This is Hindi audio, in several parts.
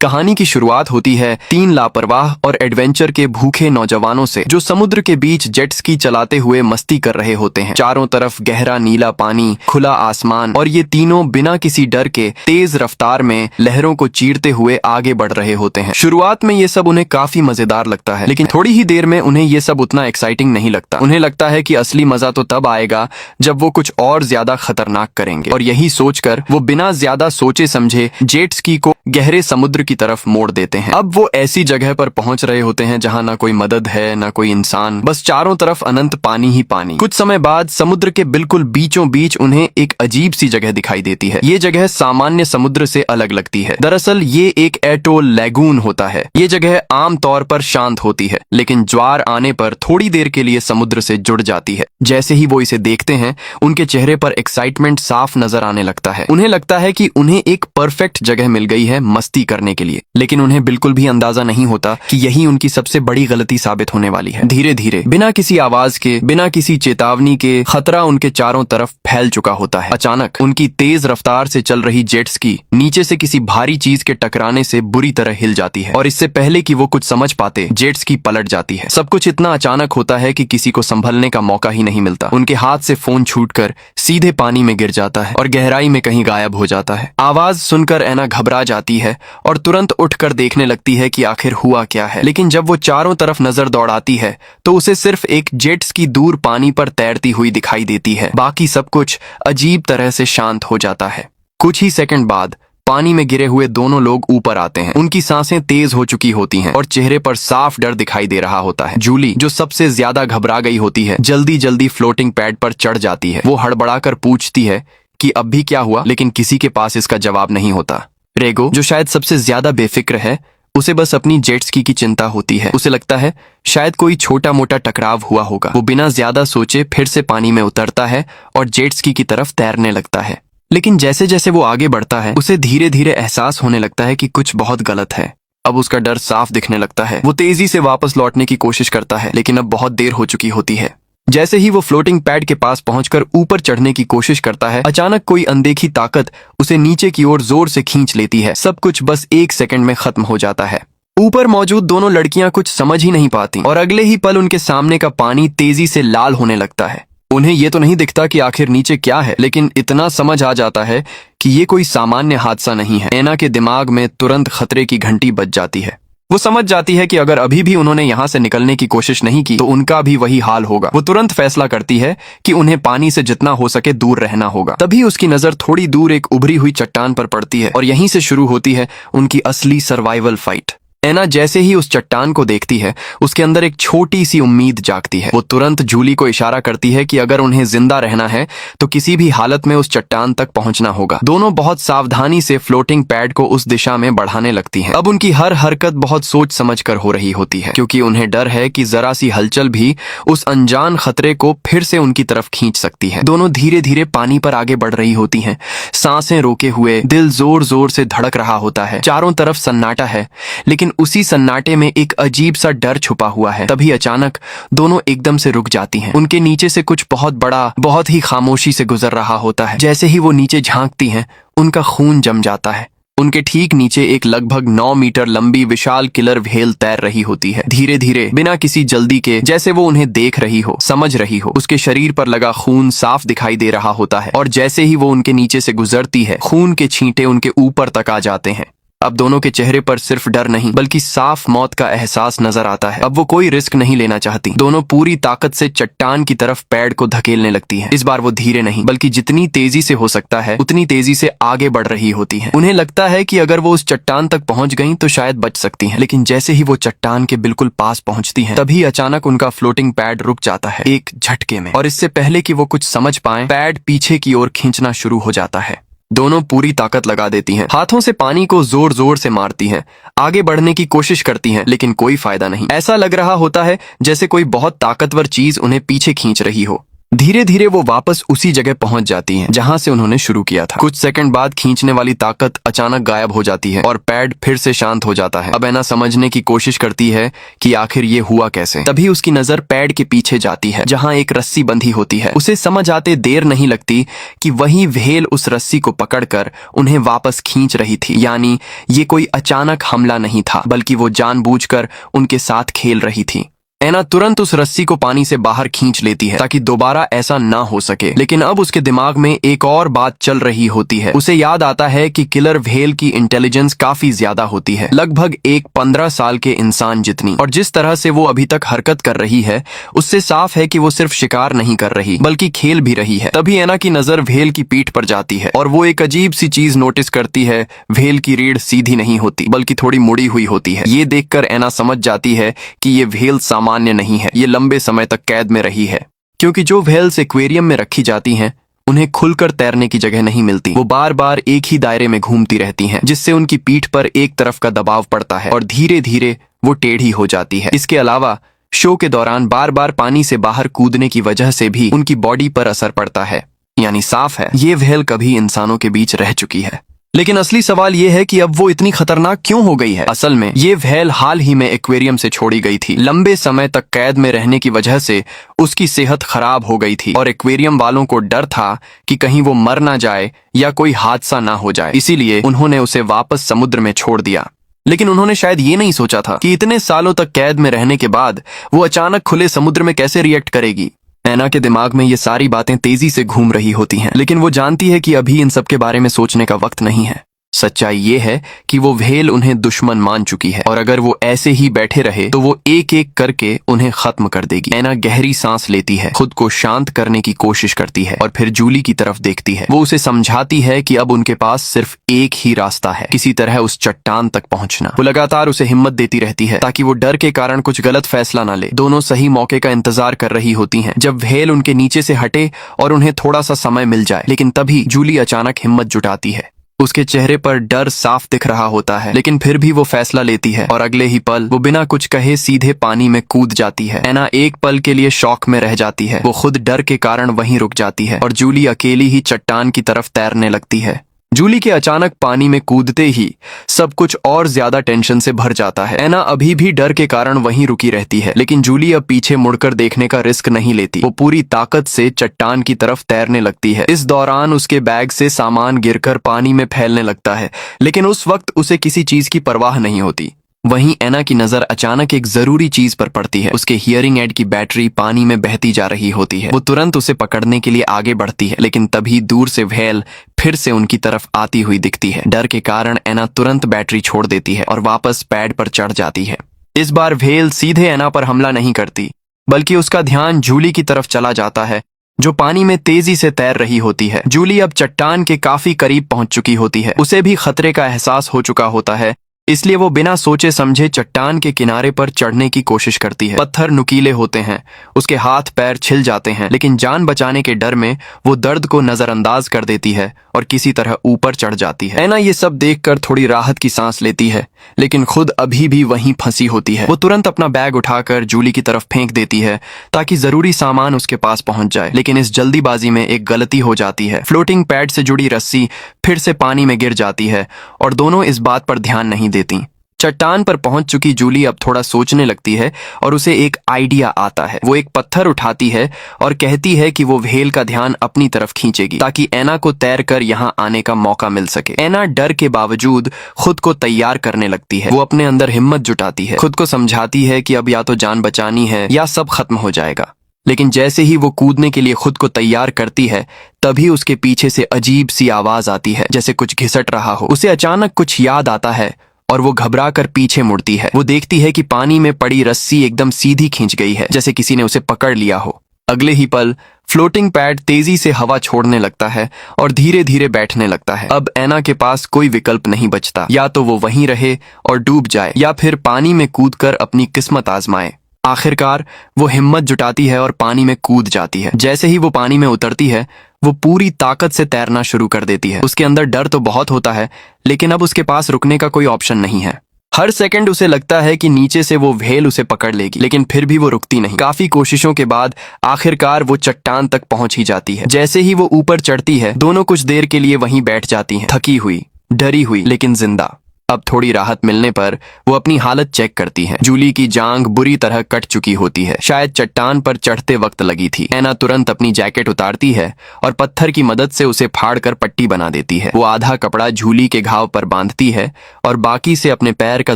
कहानी की शुरुआत होती है तीन लापरवाह और एडवेंचर के भूखे नौजवानों से जो समुद्र के बीच जेट स्की चलाते हुए मस्ती कर रहे होते हैं। चारों तरफ गहरा नीला पानी, खुला आसमान और ये तीनों बिना किसी डर के तेज रफ्तार में लहरों को चीरते हुए आगे बढ़ रहे होते हैं। शुरुआत में ये सब उन्हें काफी मजेदार लगता है, लेकिन थोड़ी ही देर में उन्हें ये सब उतना एक्साइटिंग नहीं लगता। उन्हें लगता है कि असली मजा तो तब आएगा जब वो कुछ और ज्यादा खतरनाक करेंगे, और यही सोचकर वो बिना ज्यादा सोचे समझे जेट स्की को गहरे समुद्र की तरफ मोड़ देते हैं। अब वो ऐसी जगह पर पहुंच रहे होते हैं जहां ना कोई मदद है ना कोई इंसान, बस चारों तरफ अनंत पानी ही पानी। कुछ समय बाद समुद्र के बिल्कुल बीचों बीच उन्हें एक अजीब सी जगह दिखाई देती है। ये जगह सामान्य समुद्र से अलग लगती है। दरअसल ये एक एटोल लैगून होता है। ये जगह आम तौर पर शांत होती है, लेकिन ज्वार आने पर थोड़ी देर के लिए समुद्र से जुड़ जाती है। जैसे ही वो इसे देखते हैं, उनके चेहरे पर एक्साइटमेंट साफ नजर आने लगता है। उन्हें लगता है कि उन्हें एक परफेक्ट जगह मिल गई है मस्ती करने के लिए, लेकिन उन्हें बिल्कुल भी अंदाजा नहीं होता कि यही उनकी सबसे बड़ी गलती साबित होने वाली है। धीरे धीरे बिना किसी आवाज के, बिना किसी चेतावनी के खतरा उनके चारों तरफ फैल चुका होता है। अचानक उनकी तेज रफ्तार से चल रही जेट स्की नीचे से किसी भारी चीज के टकराने से बुरी तरह हिल जाती है, और इससे पहले कि वो कुछ समझ पाते, जेट स्की पलट जाती है। सब कुछ इतना अचानक होता है कि किसी को संभलने का मौका ही नहीं मिलता। उनके हाथ से फोन छूटकर सीधे पानी में गिर जाता है और गहराई में कहीं गायब हो जाता है। आवाज सुनकर ऐना घबरा जाती है और तुरंत उठकर देखने लगती है कि आखिर हुआ क्या है। लेकिन जब वो चारों तरफ नजर दौड़ाती है तो उसे सिर्फ एक जेट स्की दूर पानी पर तैरती हुई दिखाई देती है। बाकी सब कुछ अजीब तरह से शांत हो जाता है। कुछ ही सेकंड बाद पानी में गिरे हुए दोनों लोग ऊपर आते हैं। उनकी सांसें तेज हो चुकी होती हैं और चेहरे पर साफ डर दिखाई दे रहा होता है। जूली, जो सबसे ज्यादा घबरा गई होती है, जल्दी जल्दी फ्लोटिंग पैड पर चढ़ जाती है। वो हड़बड़ाकर पूछती है कि अब भी क्या हुआ, लेकिन किसी के पास इसका जवाब नहीं होता। रेगो, जो शायद सबसे ज्यादा बेफिक्र है, उसे बस अपनी जेट स्की की चिंता होती है। उसे लगता है शायद कोई छोटा मोटा टकराव हुआ होगा। वो बिना ज्यादा सोचे फिर से पानी में उतरता है और जेट स्की की तरफ तैरने लगता है। लेकिन जैसे जैसे वो आगे बढ़ता है, उसे धीरे धीरे एहसास होने लगता है कि कुछ बहुत गलत है। अब उसका डर साफ दिखने लगता है। वो तेजी से वापस लौटने की कोशिश करता है, लेकिन अब बहुत देर हो चुकी होती है। जैसे ही वो फ्लोटिंग पैड के पास पहुंचकर ऊपर चढ़ने की कोशिश करता है, अचानक कोई अनदेखी ताकत उसे नीचे की ओर जोर से खींच लेती है। सब कुछ बस एक सेकंड में खत्म हो जाता है। ऊपर मौजूद दोनों लड़कियां कुछ समझ ही नहीं पाती और अगले ही पल उनके सामने का पानी तेजी से लाल होने लगता है। उन्हें ये तो नहीं दिखता कि आखिर नीचे क्या है, लेकिन इतना समझ आ जाता है कि ये कोई सामान्य हादसा नहीं है। ऐना के दिमाग में तुरंत खतरे की घंटी बज जाती है। वो समझ जाती है कि अगर अभी भी उन्होंने यहाँ से निकलने की कोशिश नहीं की तो उनका भी वही हाल होगा। वो तुरंत फैसला करती है कि उन्हें पानी से जितना हो सके दूर रहना होगा। तभी उसकी नजर थोड़ी दूर एक उभरी हुई चट्टान पर पड़ती है और यहीं से शुरू होती है उनकी असली सर्वाइवल फाइट। ऐना जैसे ही उस चट्टान को देखती है, उसके अंदर एक छोटी सी उम्मीद जागती है। वो तुरंत जूली को इशारा करती है कि अगर उन्हें जिंदा रहना है तो किसी भी हालत में उस चट्टान तक पहुंचना होगा। दोनों बहुत सावधानी से फ्लोटिंग पैड को उस दिशा में बढ़ाने लगती हैं। अब उनकी हर हरकत बहुत सोच समझकर हो रही होती है, क्योंकि उन्हें डर है कि जरा सी हलचल भी उस अनजान खतरे को फिर से उनकी तरफ खींच सकती है। दोनों धीरे धीरे पानी पर आगे बढ़ रही होती हैं, सांसें रोके हुए, दिल जोर जोर से धड़क रहा होता है। चारों तरफ सन्नाटा है, लेकिन उसी सन्नाटे में एक अजीब सा डर छुपा हुआ है। तभी अचानक दोनों एकदम से रुक जाती हैं। उनके नीचे से कुछ बहुत बड़ा, बहुत ही खामोशी से गुजर रहा होता है। जैसे ही वो नीचे झांकती हैं, उनका खून जम जाता है। उनके ठीक नीचे एक लगभग 9 मीटर लंबी विशाल किलर व्हेल तैर रही होती है। धीरे धीरे, बिना किसी जल्दी के, जैसे वो उन्हें देख रही हो, समझ रही हो। उसके शरीर पर लगा खून साफ दिखाई दे रहा होता है, और जैसे ही वो उनके नीचे से गुजरती है, खून के छींटे उनके ऊपर तक आ जाते हैं। अब दोनों के चेहरे पर सिर्फ डर नहीं बल्कि साफ मौत का एहसास नजर आता है। अब वो कोई रिस्क नहीं लेना चाहती। दोनों पूरी ताकत से चट्टान की तरफ पैड को धकेलने लगती हैं। इस बार वो धीरे नहीं बल्कि जितनी तेजी से हो सकता है उतनी तेजी से आगे बढ़ रही होती हैं। उन्हें लगता है कि अगर वो उस चट्टान तक पहुंच गईं तो शायद बच सकती हैं। लेकिन जैसे ही वो चट्टान के बिल्कुल पास पहुंचती हैं, तभी अचानक उनका फ्लोटिंग पैड रुक जाता है एक झटके में, और इससे पहले कि वो कुछ समझ पाएं, पैड पीछे की ओर खींचना शुरू हो जाता है। दोनों पूरी ताकत लगा देती हैं, हाथों से पानी को जोर जोर से मारती हैं, आगे बढ़ने की कोशिश करती हैं, लेकिन कोई फायदा नहीं। ऐसा लग रहा होता है जैसे कोई बहुत ताकतवर चीज उन्हें पीछे खींच रही हो। धीरे धीरे वो वापस उसी जगह पहुंच जाती हैं जहां से उन्होंने शुरू किया था। कुछ सेकंड बाद खींचने वाली ताकत अचानक गायब हो जाती है और पैड फिर से शांत हो जाता है। अब एना समझने की कोशिश करती है कि आखिर ये हुआ कैसे। तभी उसकी नजर पैड के पीछे जाती है जहां एक रस्सी बंधी होती है। उसे समझ आते देर नहीं लगती कि वही व्हेल उस रस्सी को पकड़कर उन्हें वापस खींच रही थी। यानी ये कोई अचानक हमला नहीं था, बल्कि वो जानबूझकर उनके साथ खेल रही थी। एना तुरंत उस रस्सी को पानी से बाहर खींच लेती है ताकि दोबारा ऐसा ना हो सके। लेकिन अब उसके दिमाग में एक और बात चल रही होती है। उसे याद आता है कि किलर व्हेल की इंटेलिजेंस काफी ज्यादा होती है, लगभग एक 15 साल के इंसान जितनी। और जिस तरह से वो अभी तक हरकत कर रही है उससे साफ है कि वो सिर्फ शिकार नहीं कर रही बल्कि खेल भी रही है। तभी एना की नजर व्हेल की पीठ पर जाती है और वो एक अजीब सी चीज नोटिस करती है। व्हेल की रीढ़ सीधी नहीं होती बल्कि थोड़ी मुड़ी हुई होती है। ये देखकर एना समझ जाती है कि ये व्हेल सामान्य नहीं है, ये लंबे समय तक कैद में रही है। क्योंकि जो व्हेल्स एक्वेरियम में रखी जाती हैं उन्हें खुलकर तैरने की जगह नहीं मिलती। वो बार बार एक ही दायरे में घूमती रहती हैं, जिससे उनकी पीठ पर एक तरफ का दबाव पड़ता है और धीरे धीरे वो टेढ़ी हो जाती है। इसके अलावा शो के दौरान बार बार पानी से बाहर कूदने की वजह से भी उनकी बॉडी पर असर पड़ता है। यानी साफ है ये व्हेल कभी इंसानों के बीच रह चुकी है। लेकिन असली सवाल ये है कि अब वो इतनी खतरनाक क्यों हो गई है। असल में ये व्हेल हाल ही में एक्वेरियम से छोड़ी गई थी। लंबे समय तक कैद में रहने की वजह से उसकी सेहत खराब हो गई थी और एक्वेरियम वालों को डर था कि कहीं वो मर ना जाए या कोई हादसा ना हो जाए, इसीलिए उन्होंने उसे वापस समुद्र में छोड़ दिया। लेकिन उन्होंने शायद ये नहीं सोचा था कि इतने सालों तक कैद में रहने के बाद वो अचानक खुले समुद्र में कैसे रिएक्ट करेगी। एना के दिमाग में ये सारी बातें तेजी से घूम रही होती हैं, लेकिन वो जानती है कि अभी इन सब के बारे में सोचने का वक्त नहीं है। सच्चाई ये है कि वो व्हेल उन्हें दुश्मन मान चुकी है और अगर वो ऐसे ही बैठे रहे तो वो एक एक करके उन्हें खत्म कर देगी। एना गहरी सांस लेती है, खुद को शांत करने की कोशिश करती है और फिर जूली की तरफ देखती है। वो उसे समझाती है कि अब उनके पास सिर्फ एक ही रास्ता है, किसी तरह उस चट्टान तक पहुंचना। वो लगातार उसे हिम्मत देती रहती है ताकि वो डर के कारण कुछ गलत फैसला ना ले। दोनों सही मौके का इंतजार कर रही होती हैं जब व्हेल उनके नीचे से हटे और उन्हें थोड़ा सा समय मिल जाए। लेकिन तभी जूली अचानक हिम्मत जुटाती है। उसके चेहरे पर डर साफ दिख रहा होता है, लेकिन फिर भी वो फैसला लेती है और अगले ही पल वो बिना कुछ कहे सीधे पानी में कूद जाती है। एना एक पल के लिए शॉक में रह जाती है। वो खुद डर के कारण वहीं रुक जाती है और जूली अकेली ही चट्टान की तरफ तैरने लगती है। जूली के अचानक पानी में कूदते ही सब कुछ और ज्यादा टेंशन से भर जाता है। एना अभी भी डर के कारण वहीं रुकी रहती है, लेकिन जूली अब पीछे मुड़कर देखने का रिस्क नहीं लेती। वो पूरी ताकत से चट्टान की तरफ तैरने लगती है। इस दौरान उसके बैग से सामान गिरकर पानी में फैलने लगता है, लेकिन उस वक्त उसे किसी चीज की परवाह नहीं होती। वहीं एना की नजर अचानक एक जरूरी चीज पर पड़ती है। उसके हियरिंग एड की बैटरी पानी में बहती जा रही होती है। वो तुरंत उसे पकड़ने के लिए आगे बढ़ती है, लेकिन तभी दूर से व्हेल फिर से उनकी तरफ आती हुई दिखती है। डर के कारण एना तुरंत बैटरी छोड़ देती है और वापस पैड पर चढ़ जाती है। इस बार व्हेल सीधे एना पर हमला नहीं करती, बल्कि उसका ध्यान जूली की तरफ चला जाता है जो पानी में तेजी से तैर रही होती है। जूली अब चट्टान के काफी करीब पहुंच चुकी होती है। उसे भी खतरे का एहसास हो चुका होता है, इसलिए वो बिना सोचे समझे चट्टान के किनारे पर चढ़ने की कोशिश करती है। पत्थर नुकीले होते हैं, उसके हाथ पैर छिल जाते हैं, लेकिन जान बचाने के डर में वो दर्द को नजरअंदाज कर देती है और किसी तरह ऊपर चढ़ जाती है। एना ये सब देखकर थोड़ी राहत की सांस लेती है, लेकिन खुद अभी भी वहीं फंसी होती है। वो तुरंत अपना बैग उठाकर जूली की तरफ फेंक देती है ताकि जरूरी सामान उसके पास पहुंच जाए, लेकिन इस जल्दीबाजी में एक गलती हो जाती है। फ्लोटिंग पैड से जुड़ी रस्सी फिर से पानी में गिर जाती है और दोनों इस बात पर ध्यान नहीं देती। चट्टान पर पहुंच चुकी जूली अब थोड़ा सोचने लगती है और उसे एक आइडिया आता है। वो एक पत्थर उठाती है और कहती है कि वो व्हेल का ध्यान अपनी तरफ खींचेगी ताकि एना को तैरकर यहाँ आने का मौका मिल सके। एना डर के बावजूद खुद को तैयार करने लगती है। वो अपने अंदर हिम्मत जुटाती है, खुद को समझाती है कि अब या तो जान बचानी है या सब खत्म हो जाएगा। लेकिन जैसे ही वो कूदने के लिए खुद को तैयार करती है, तभी उसके पीछे से अजीब सी आवाज आती है, जैसे कुछ घिसट रहा हो। उसे अचानक कुछ याद आता है और वो घबरा कर पीछे मुड़ती है। वो देखती है कि पानी में पड़ी रस्सी एकदम सीधी खींच गई है, जैसे किसी ने उसे पकड़ लिया हो। अगले ही पल फ्लोटिंग पैड तेजी से हवा छोड़ने लगता है और धीरे धीरे बैठने लगता है। अब एना के पास कोई विकल्प नहीं बचता, या तो वो वहीं रहे और डूब जाए या फिर पानी में कूदकर अपनी किस्मत आजमाए। आखिरकार वो हिम्मत जुटाती है और पानी में कूद जाती है। जैसे ही वो पानी में उतरती है, वो पूरी ताकत से तैरना शुरू कर देती है। उसके अंदर डर तो बहुत होता है, लेकिन अब उसके पास रुकने का कोई ऑप्शन नहीं है। हर सेकंड उसे लगता है कि नीचे से वो व्हेल उसे पकड़ लेगी, लेकिन फिर भी वो रुकती नहीं। काफी कोशिशों के बाद आखिरकार वो चट्टान तक पहुंच ही जाती है। जैसे ही वो ऊपर चढ़ती है, दोनों कुछ देर के लिए वहीं बैठ जाती हैं, थकी हुई, डरी हुई, लेकिन जिंदा। अब थोड़ी राहत मिलने पर वो अपनी हालत चेक करती हैं। जूली की जांघ बुरी तरह कट चुकी होती है, शायद चट्टान पर चढ़ते वक्त लगी थी। एना तुरंत अपनी जैकेट उतारती है और पत्थर की मदद से उसे फाड़कर पट्टी बना देती है। वो आधा कपड़ा जूली के घाव पर बांधती है और बाकी से अपने पैर का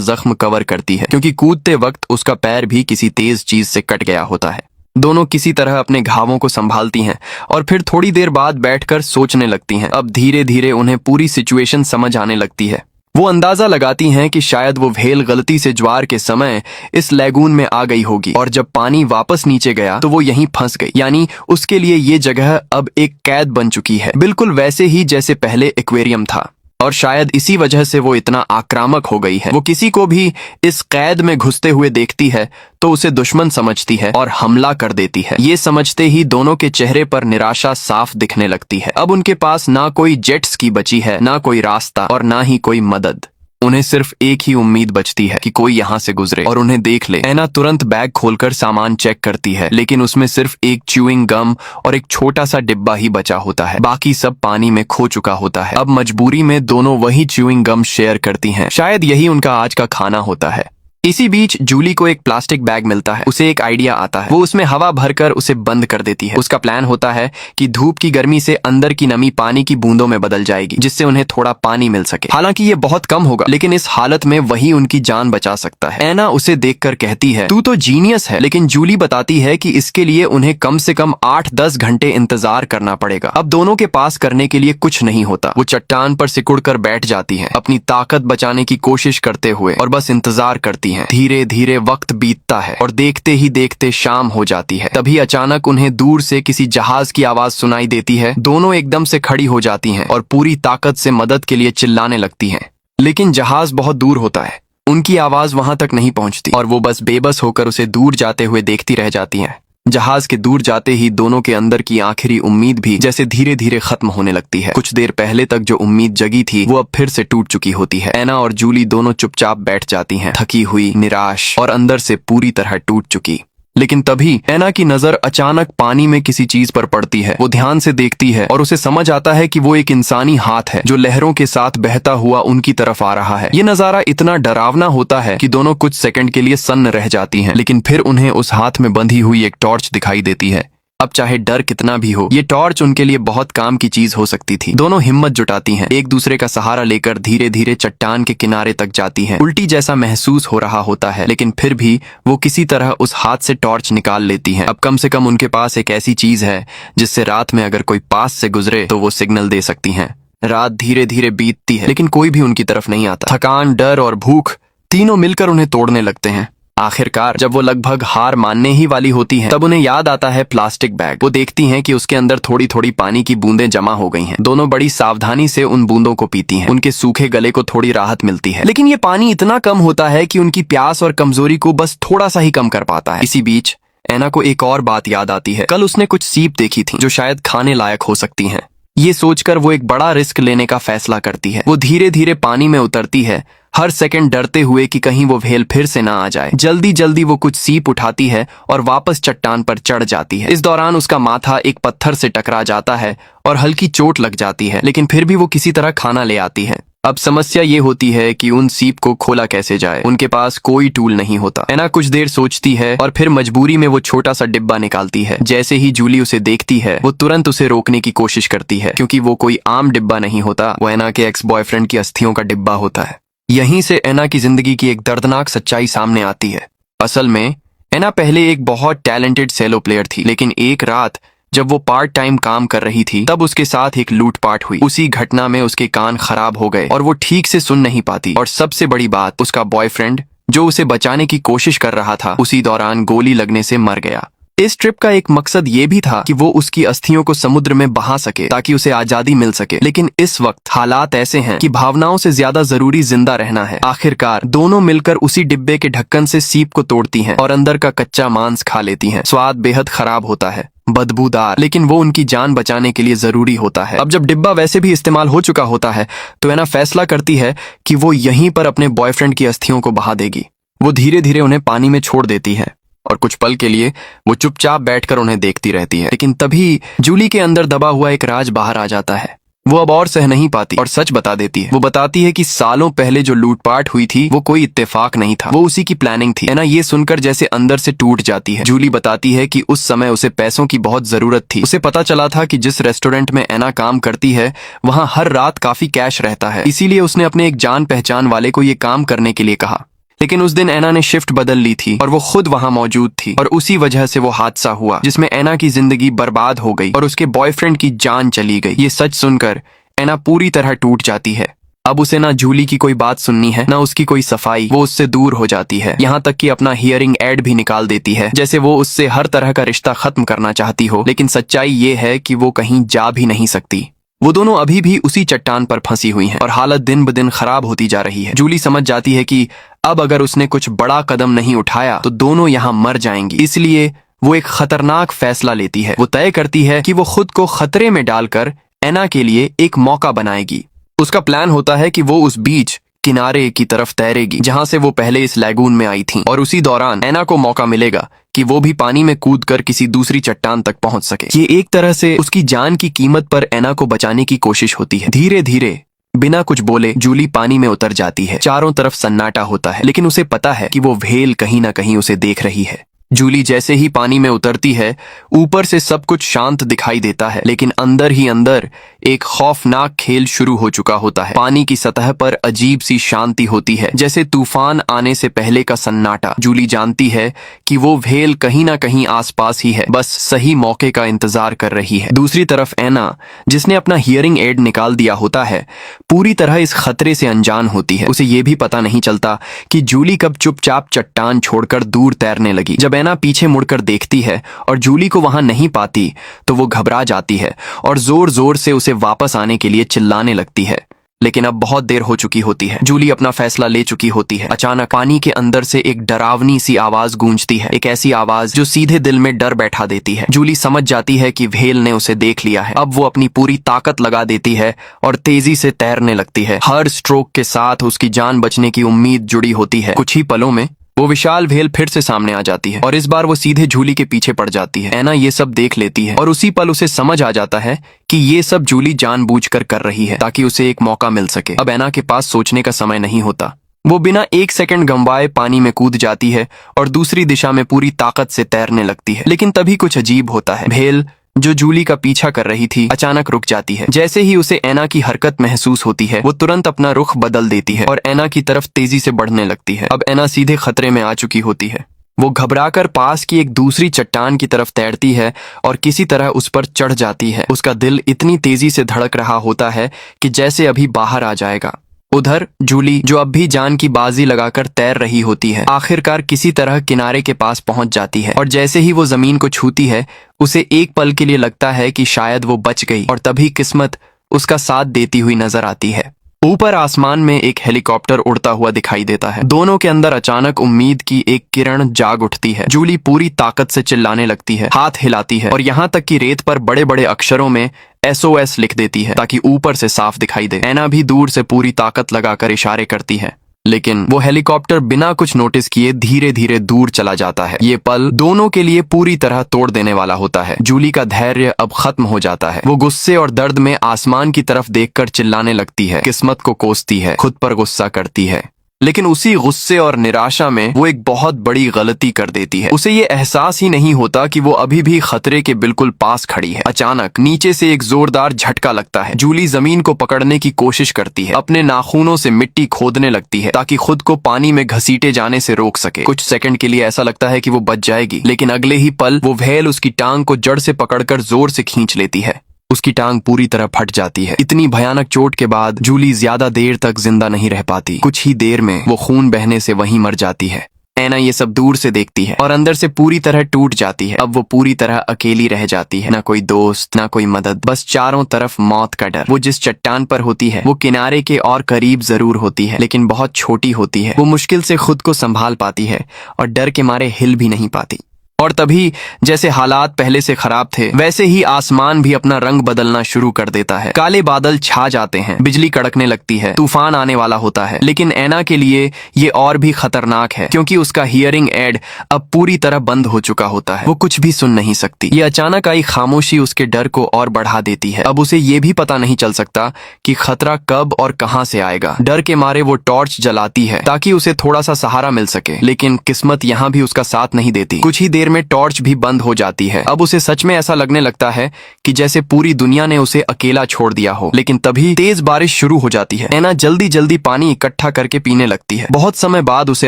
जख्म कवर करती है, क्योंकि कूदते वक्त उसका पैर भी किसी तेज चीज से कट गया होता है। दोनों किसी तरह अपने घावों को संभालती हैं और फिर थोड़ी देर बाद बैठकर सोचने लगती हैं। अब धीरे धीरे उन्हें पूरी सिचुएशन समझ आने लगती है। वो अंदाजा लगाती हैं कि शायद वो व्हेल गलती से ज्वार के समय इस लैगून में आ गई होगी और जब पानी वापस नीचे गया तो वो यहीं फंस गई। यानी उसके लिए ये जगह अब एक कैद बन चुकी है, बिल्कुल वैसे ही जैसे पहले एक्वेरियम था। और शायद इसी वजह से वो इतना आक्रामक हो गई है। वो किसी को भी इस कैद में घुसते हुए देखती है तो उसे दुश्मन समझती है और हमला कर देती है। ये समझते ही दोनों के चेहरे पर निराशा साफ दिखने लगती है। अब उनके पास ना कोई जेट स्की बची है, ना कोई रास्ता और ना ही कोई मदद। उन्हें सिर्फ एक ही उम्मीद बचती है कि कोई यहाँ से गुजरे और उन्हें देख ले। एना तुरंत बैग खोलकर सामान चेक करती है, लेकिन उसमें सिर्फ एक च्यूइंग गम और एक छोटा सा डिब्बा ही बचा होता है। बाकी सब पानी में खो चुका होता है। अब मजबूरी में दोनों वही च्यूइंग गम शेयर करती हैं। शायद यही उनका आज का खाना होता है। इसी बीच जूली को एक प्लास्टिक बैग मिलता है। उसे एक आइडिया आता है। वो उसमें हवा भरकर उसे बंद कर देती है। उसका प्लान होता है कि धूप की गर्मी से अंदर की नमी पानी की बूंदों में बदल जाएगी, जिससे उन्हें थोड़ा पानी मिल सके। हालांकि ये बहुत कम होगा, लेकिन इस हालत में वही उनकी जान बचा सकता है। एना उसे देखकर कहती है, तू तो जीनियस है, लेकिन जूली बताती है कि इसके लिए उन्हें कम से कम 8-10 घंटे इंतजार करना पड़ेगा। अब दोनों के पास करने के लिए कुछ नहीं होता। वो चट्टान पर सिकुड़कर बैठ जाती है, अपनी ताकत बचाने की कोशिश करते हुए, और बस इंतजार करती हैं। धीरे धीरे वक्त बीतता है और देखते ही देखते शाम हो जाती है। तभी अचानक उन्हें दूर से किसी जहाज की आवाज सुनाई देती है। दोनों एकदम से खड़ी हो जाती हैं और पूरी ताकत से मदद के लिए चिल्लाने लगती हैं, लेकिन जहाज बहुत दूर होता है। उनकी आवाज वहां तक नहीं पहुंचती और वो बस बेबस होकर उसे दूर जाते हुए देखती रह जाती हैं। जहाज के दूर जाते ही दोनों के अंदर की आखिरी उम्मीद भी जैसे धीरे धीरे खत्म होने लगती है। कुछ देर पहले तक जो उम्मीद जगी थी वो अब फिर से टूट चुकी होती है। एना और जूली दोनों चुपचाप बैठ जाती हैं, थकी हुई, निराश और अंदर से पूरी तरह टूट चुकी। लेकिन तभी एना की नजर अचानक पानी में किसी चीज पर पड़ती है। वो ध्यान से देखती है और उसे समझ आता है कि वो एक इंसानी हाथ है जो लहरों के साथ बहता हुआ उनकी तरफ आ रहा है। ये नजारा इतना डरावना होता है कि दोनों कुछ सेकंड के लिए सन्न रह जाती हैं, लेकिन फिर उन्हें उस हाथ में बंधी हुई एक टॉर्च दिखाई देती है। अब चाहे डर कितना भी हो, ये टॉर्च उनके लिए बहुत काम की चीज हो सकती थी। दोनों हिम्मत जुटाती हैं, एक दूसरे का सहारा लेकर धीरे धीरे चट्टान के किनारे तक जाती हैं। उल्टी जैसा महसूस हो रहा होता है, लेकिन फिर भी वो किसी तरह उस हाथ से टॉर्च निकाल लेती हैं। अब कम से कम उनके पास एक ऐसी चीज है जिससे रात में अगर कोई पास से गुजरे तो वो सिग्नल दे सकती हैं। रात धीरे धीरे बीतती है, लेकिन कोई भी उनकी तरफ नहीं आता। थकान, डर और भूख तीनों मिलकर उन्हें तोड़ने लगते हैं। आखिरकार जब वो लगभग हार मानने ही वाली होती हैं, तब उन्हें याद आता है प्लास्टिक बैग। वो देखती हैं कि उसके अंदर थोड़ी थोड़ी पानी की बूंदें जमा हो गई हैं। दोनों बड़ी सावधानी से उन बूंदों को पीती हैं। उनके सूखे गले को थोड़ी राहत मिलती है, लेकिन ये पानी इतना कम होता है कि उनकी प्यास और कमजोरी को बस थोड़ा सा ही कम कर पाता है। इसी बीच एना को एक और बात याद आती है। कल उसने कुछ सीप देखी थी जो शायद खाने लायक हो सकती हैं। ये सोचकर वो एक बड़ा रिस्क लेने का फैसला करती है। वो धीरे धीरे पानी में उतरती है, हर सेकंड डरते हुए कि कहीं वो व्हेल फिर से ना आ जाए। जल्दी जल्दी वो कुछ सीप उठाती है और वापस चट्टान पर चढ़ जाती है। इस दौरान उसका माथा एक पत्थर से टकरा जाता है और हल्की चोट लग जाती है, लेकिन फिर भी वो किसी तरह खाना ले आती है। अब समस्या ये होती है कि उन सीप को खोला कैसे जाए। उनके पास कोई टूल नहीं होता। एना कुछ देर सोचती है और फिर मजबूरी में वो छोटा सा डिब्बा निकालती है। जैसे ही जूली उसे देखती है, वो तुरंत उसे रोकने की कोशिश करती है, क्योंकि वो कोई आम डिब्बा नहीं होता। वो एना के एक्स बॉयफ्रेंड की अस्थियों का डिब्बा होता है। यहीं से एना की जिंदगी की एक दर्दनाक सच्चाई सामने आती है। असल में एना पहले एक बहुत टैलेंटेड सेलो प्लेयर थी, लेकिन एक रात जब वो पार्ट टाइम काम कर रही थी, तब उसके साथ एक लूटपाट हुई। उसी घटना में उसके कान खराब हो गए और वो ठीक से सुन नहीं पाती। और सबसे बड़ी बात, उसका बॉयफ्रेंड जो उसे बचाने की कोशिश कर रहा था, उसी दौरान गोली लगने से मर गया। इस ट्रिप का एक मकसद ये भी था कि वो उसकी अस्थियों को समुद्र में बहा सके ताकि उसे आजादी मिल सके। लेकिन इस वक्त हालात ऐसे हैं कि भावनाओं से ज्यादा जरूरी जिंदा रहना है। आखिरकार दोनों मिलकर उसी डिब्बे के ढक्कन से सीप को तोड़ती हैं और अंदर का कच्चा मांस खा लेती हैं। स्वाद बेहद खराब होता है, बदबूदार, लेकिन वो उनकी जान बचाने के लिए जरूरी होता है। अब जब डिब्बा वैसे भी इस्तेमाल हो चुका होता है तो एना फैसला करती है कि वो यहीं पर अपने बॉयफ्रेंड की अस्थियों को बहा देगी। वो धीरे धीरे उन्हें पानी में छोड़ देती है और कुछ पल के लिए वो चुपचाप बैठकर उन्हें देखती रहती है। लेकिन तभी जूली के अंदर दबा हुआ एक राज बाहर आ जाता है। वो अब और सह नहीं पाती और सच बता देती है। वो बताती है कि सालों पहले जो लूटपाट हुई थी वो कोई इत्तेफाक नहीं था, वो उसी की प्लानिंग थी। एना ये सुनकर जैसे अंदर से टूट जाती है। जूली बताती है कि उस समय उसे पैसों की बहुत जरूरत थी। उसे पता चला था कि जिस रेस्टोरेंट में एना काम करती है वहां हर रात काफी कैश रहता है, इसीलिए उसने अपने एक जान पहचान वाले को ये काम करने के लिए कहा। लेकिन उस दिन एना ने शिफ्ट बदल ली थी और वो खुद वहां मौजूद थी और उसी वजह से वो हादसा हुआ जिसमें एना की जिंदगी बर्बाद हो गई और उसके बॉयफ्रेंड की जान चली गई। ये सच सुनकर एना पूरी तरह टूट जाती है। अब उसे ना जूली की कोई बात सुननी है, ना उसकी कोई सफाई। वो उससे दूर हो जाती है, यहाँ तक कि अपना हियरिंग एड भी निकाल देती है, जैसे वो उससे हर तरह का रिश्ता खत्म करना चाहती हो। लेकिन सच्चाई ये है कि वो कहीं जा भी नहीं सकती। वो दोनों अभी भी उसी चट्टान पर फंसी हुई हैं और हालत दिन ब दिन खराब होती जा रही है। जूली समझ जाती है कि अब अगर उसने कुछ बड़ा कदम नहीं उठाया तो दोनों यहाँ मर जाएंगी। इसलिए वो एक खतरनाक फैसला लेती है। वो तय करती है कि वो खुद को खतरे में डालकर एना के लिए एक मौका बनाएगी। उसका प्लान होता है कि वो उस बीच किनारे की तरफ तैरेगी जहां से वो पहले इस लैगून में आई थी और उसी दौरान एना को मौका मिलेगा कि वो भी पानी में कूदकर किसी दूसरी चट्टान तक पहुंच सके। ये एक तरह से उसकी जान की कीमत पर एना को बचाने की कोशिश होती है। धीरे धीरे बिना कुछ बोले जूली पानी में उतर जाती है। चारों तरफ सन्नाटा होता है, लेकिन उसे पता है कि वो व्हेल कहीं ना कहीं उसे देख रही है। जूली जैसे ही पानी में उतरती है ऊपर से सब कुछ शांत दिखाई देता है, लेकिन अंदर ही अंदर एक खौफनाक खेल शुरू हो चुका होता है। पानी की सतह पर अजीब सी शांति होती है, जैसे तूफान आने से पहले का सन्नाटा। जूली जानती है कि वो व्हेल कहीं ना कहीं आसपास ही है, बस सही मौके का इंतजार कर रही है। दूसरी तरफ एना, जिसने अपना हियरिंग एड निकाल दिया होता है, पूरी तरह इस खतरे से अनजान होती है। उसे ये भी पता नहीं चलता कि जूली कब चुपचाप चट्टान छोड़कर दूर तैरने लगी। जब एना पीछे मुड़कर देखती है और जूली को वहां नहीं पाती तो वो घबरा जाती है और जोर जोर से उसे वापस आने के लिए चिल्लाने लगती है। लेकिन अब बहुत देर हो चुकी होती है। जूली अपना फैसला ले चुकी होती है। अचानक पानी के अंदर से एक डरावनी सी आवाज गूंजती है, एक ऐसी आवाज जो सीधे दिल में डर बैठा देती है। जूली समझ जाती है कि व्हेल ने उसे देख लिया है। अब वो अपनी पूरी ताकत लगा देती है और तेजी से तैरने लगती है। हर स्ट्रोक के साथ उसकी जान बचने की उम्मीद जुड़ी होती है। कुछ ही पलों में वो विशाल व्हेल फिर से सामने आ जाती है और इस बार वो सीधे जूली के पीछे पड़ जाती है। एना ये सब देख लेती है और उसी पल उसे समझ आ जाता है कि ये सब जूली जानबूझकर कर रही है ताकि उसे एक मौका मिल सके। अब एना के पास सोचने का समय नहीं होता। वो बिना एक सेकंड गंवाए पानी में कूद जाती है और दूसरी दिशा में पूरी ताकत से तैरने लगती है। लेकिन तभी कुछ अजीब होता है। व्हेल जो जूली का पीछा कर रही थी अचानक रुक जाती है। जैसे ही उसे एना की हरकत महसूस होती है वो तुरंत अपना रुख बदल देती है और एना की तरफ तेजी से बढ़ने लगती है। अब एना सीधे खतरे में आ चुकी होती है। वो घबराकर पास की एक दूसरी चट्टान की तरफ तैरती है और किसी तरह उस पर चढ़ जाती है। उसका दिल इतनी तेजी से धड़क रहा होता है कि जैसे अभी बाहर आ जाएगा। उधर जूली, जो अब भी जान की बाजी लगाकर तैर रही होती है, आखिरकार किसी तरह किनारे के पास पहुंच जाती है और जैसे ही वो जमीन को छूती है उसे एक पल के लिए लगता है कि शायद वो बच गई और तभी किस्मत उसका साथ देती हुई नजर आती है। ऊपर आसमान में एक हेलीकॉप्टर उड़ता हुआ दिखाई देता है। दोनों के अंदर अचानक उम्मीद की एक किरण जाग उठती है। जूली पूरी ताकत से चिल्लाने लगती है, हाथ हिलाती है और यहाँ तक कि रेत पर बड़े बड़े अक्षरों में SOS लिख देती है ताकि ऊपर से साफ दिखाई दे। एना भी दूर से पूरी ताकत लगाकर इशारे करती है, लेकिन वो हेलीकॉप्टर बिना कुछ नोटिस किए धीरे धीरे दूर चला जाता है। ये पल दोनों के लिए पूरी तरह तोड़ देने वाला होता है। जूली का धैर्य अब खत्म हो जाता है। वो गुस्से और दर्द में आसमान की तरफ देखकर चिल्लाने लगती है, किस्मत को कोसती है, खुद पर गुस्सा करती है। लेकिन उसी गुस्से और निराशा में वो एक बहुत बड़ी गलती कर देती है। उसे ये एहसास ही नहीं होता कि वो अभी भी खतरे के बिल्कुल पास खड़ी है। अचानक नीचे से एक जोरदार झटका लगता है। जूली जमीन को पकड़ने की कोशिश करती है, अपने नाखूनों से मिट्टी खोदने लगती है ताकि खुद को पानी में घसीटे जाने से रोक सके। कुछ सेकंड के लिए ऐसा लगता है कि वो बच जाएगी, लेकिन अगले ही पल वो व्हेल उसकी टांग को जड़ से पकड़कर जोर से खींच लेती है। उसकी टांग पूरी तरह फट जाती है। इतनी भयानक चोट के बाद जूली ज्यादा देर तक जिंदा नहीं रह पाती। कुछ ही देर में वो खून बहने से वहीं मर जाती है। एना ये सब दूर से देखती है और अंदर से पूरी तरह टूट जाती है। अब वो पूरी तरह अकेली रह जाती है, ना कोई दोस्त, ना कोई मदद, बस चारों तरफ मौत का डर। वो जिस चट्टान पर होती है वो किनारे के और करीब जरूर होती है, लेकिन बहुत छोटी होती है। वो मुश्किल से खुद को संभाल पाती है और डर के मारे हिल भी नहीं पाती। और तभी जैसे हालात पहले से खराब थे वैसे ही आसमान भी अपना रंग बदलना शुरू कर देता है। काले बादल छा जाते हैं, बिजली कड़कने लगती है, तूफान आने वाला होता है। लेकिन ऐना के लिए ये और भी खतरनाक है क्योंकि उसका हियरिंग एड अब पूरी तरह बंद हो चुका होता है। वो कुछ भी सुन नहीं सकती। ये अचानक आई खामोशी उसके डर को और बढ़ा देती है। अब उसे ये भी पता नहीं चल सकता कि खतरा कब और कहां से आएगा। डर के मारे वो टॉर्च जलाती है ताकि उसे थोड़ा सा सहारा मिल सके, लेकिन किस्मत यहाँ भी उसका साथ नहीं देती। कुछ ही देर में टॉर्च भी बंद हो जाती है। अब उसे सच में ऐसा लगने लगता है कि जैसे पूरी दुनिया ने उसे अकेला छोड़ दिया हो। लेकिन तभी तेज बारिश शुरू हो जाती है। ऐना जल्दी जल्दी पानी इकट्ठा करके पीने लगती है। बहुत समय बाद उसे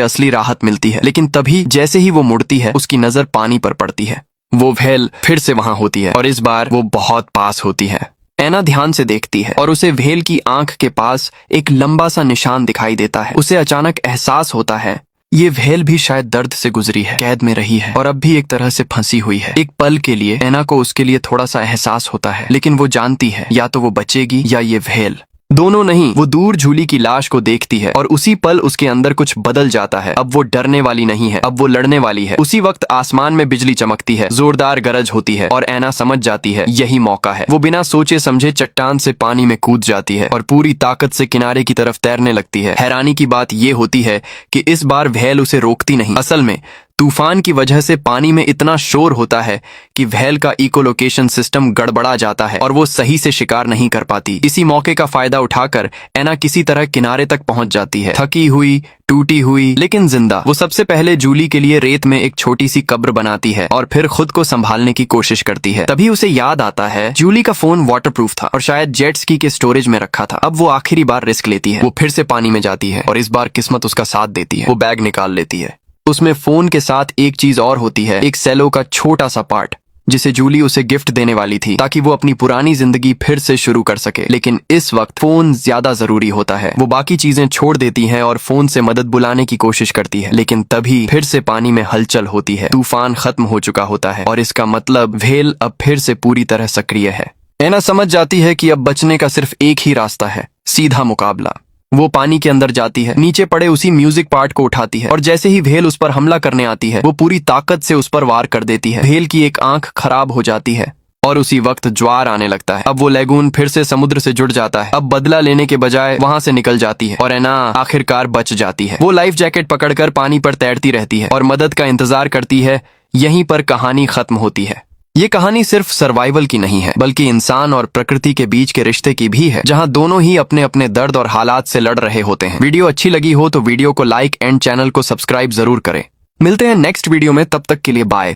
असली राहत मिलती है। लेकिन तभी जैसे ही वो मुड़ती है उसकी नजर पानी पर पड़ती है। वो व्हेल फिर से वहां होती है और इस बार वो बहुत पास होती है। ऐना ध्यान से देखती है और उसे व्हेल की आंख के पास एक लंबा सा निशान दिखाई देता है। उसे अचानक एहसास होता है ये व्हेल भी शायद दर्द से गुजरी है, कैद में रही है और अब भी एक तरह से फंसी हुई है। एक पल के लिए ऐना को उसके लिए थोड़ा सा एहसास होता है, लेकिन वो जानती है या तो वो बचेगी या ये व्हेल। दोनों नहीं। वो दूर जूली की लाश को देखती है और उसी पल उसके अंदर कुछ बदल जाता है। अब वो डरने वाली नहीं है, अब वो लड़ने वाली है। उसी वक्त आसमान में बिजली चमकती है, जोरदार गरज होती है और ऐना समझ जाती है यही मौका है। वो बिना सोचे समझे चट्टान से पानी में कूद जाती है और पूरी ताकत से किनारे की तरफ तैरने लगती है। हैरानी की बात ये होती है कि इस बार व्हेल उसे रोकती नहीं। असल में तूफान की वजह से पानी में इतना शोर होता है कि व्हेल का इकोलोकेशन सिस्टम गड़बड़ा जाता है और वो सही से शिकार नहीं कर पाती। इसी मौके का फायदा उठाकर ऐना किसी तरह किनारे तक पहुंच जाती है, थकी हुई, टूटी हुई, लेकिन जिंदा। वो सबसे पहले जूली के लिए रेत में एक छोटी सी कब्र बनाती है और फिर खुद को संभालने की कोशिश करती है। तभी उसे याद आता है जूली का फोन वाटरप्रूफ था और शायद जेट स्की के स्टोरेज में रखा था। अब वो आखिरी बार रिस्क लेती है। वो फिर से पानी में जाती है और इस बार किस्मत उसका साथ देती है। वो बैग निकाल लेती है। उसमें फोन के साथ एक चीज और होती है, एक सेलो का छोटा सा पार्ट जिसे जूली उसे गिफ्ट देने वाली थी ताकि वो अपनी पुरानी जिंदगी फिर से शुरू कर सके। लेकिन इस वक्त फोन ज्यादा जरूरी होता है। वो बाकी चीजें छोड़ देती हैं और फोन से मदद बुलाने की कोशिश करती है, लेकिन तभी फिर से पानी में हलचल होती है। तूफान खत्म हो चुका होता है और इसका मतलब व्हेल अब फिर से पूरी तरह सक्रिय है। ऐना समझ जाती है कि अब बचने का सिर्फ एक ही रास्ता है, सीधा मुकाबला। वो पानी के अंदर जाती है, नीचे पड़े उसी म्यूजिक पार्ट को उठाती है और जैसे ही व्हेल उस पर हमला करने आती है वो पूरी ताकत से उस पर वार कर देती है। व्हेल की एक आंख खराब हो जाती है और उसी वक्त ज्वार आने लगता है। अब वो लैगून फिर से समुद्र से जुड़ जाता है। अब बदला लेने के बजाय वहां से निकल जाती है और ऐना आखिरकार बच जाती है। वो लाइफ जैकेट पकड़कर पानी पर तैरती रहती है और मदद का इंतजार करती है। यहीं पर कहानी खत्म होती है। ये कहानी सिर्फ सर्वाइवल की नहीं है, बल्कि इंसान और प्रकृति के बीच के रिश्ते की भी है, जहां दोनों ही अपने अपने दर्द और हालात से लड़ रहे होते हैं। वीडियो अच्छी लगी हो तो वीडियो को लाइक एंड चैनल को सब्सक्राइब जरूर करें। मिलते हैं नेक्स्ट वीडियो में, तब तक के लिए बाय।